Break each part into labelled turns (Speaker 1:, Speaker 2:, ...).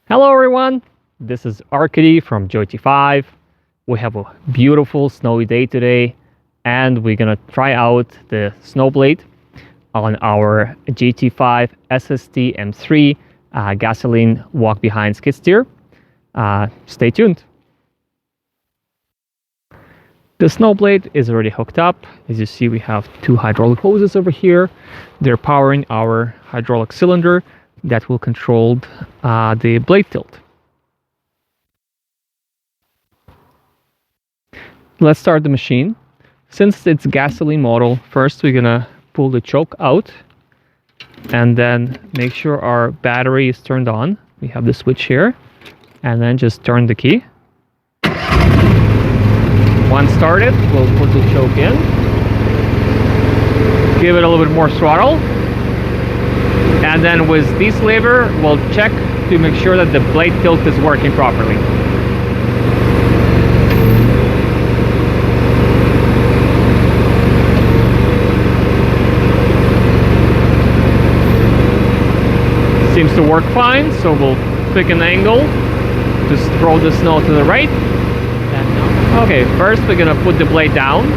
Speaker 1: Hello everyone, this is Arkady from JoyT5. We have a beautiful snowy day today and we're gonna try out the snow blade on our JT5SSTM3 gasoline walk behind skid steer. Stay tuned. The snow blade is already hooked up. As you see, we have two hydraulic hoses over here. They're powering our hydraulic cylinder that will control the blade tilt. Let's start the machine. Since it's a gasoline model, first we're gonna pull the choke out and then make sure our battery is turned on. We have the switch here and then just turn the key. Once started, we'll put the choke in. Give it a little bit more throttle. And then with this lever, we'll check to make sure that the blade tilt is working properly. Seems to work fine, so we'll pick an angle to throw the snow to the right. Okay, first we're gonna put the blade down.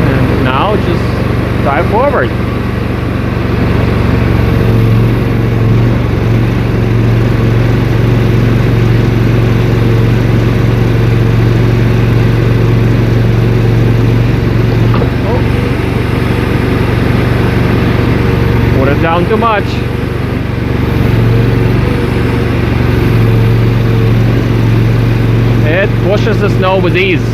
Speaker 1: And now just drive forward. Put it down too much. It pushes the snow with ease.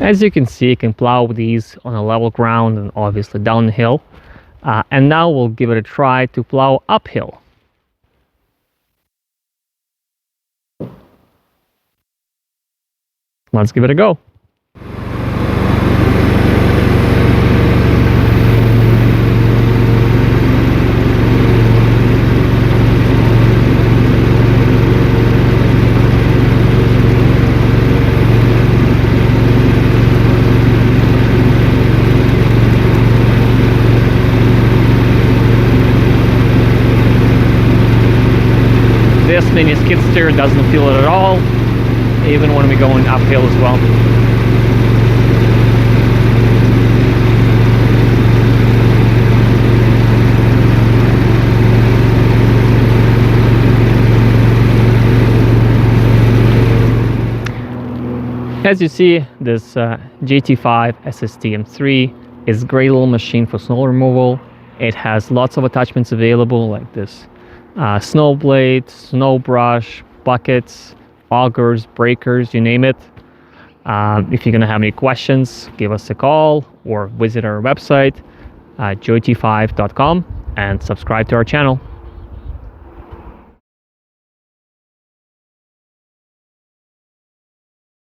Speaker 1: As you can see, you can plow these on a level ground and obviously downhill. And now we'll give it a try to plow uphill. Let's give it a go. This mini skid steer doesn't feel it at all, even when we're going uphill as well. As you see, this JT5SSTM3 is a great little machine for snow removal. It has lots of attachments available like this. Snow blade, snow brush, buckets, augers, breakers, you name it. If you're gonna have any questions, give us a call or visit our website, JoyT5.com, and subscribe to our channel.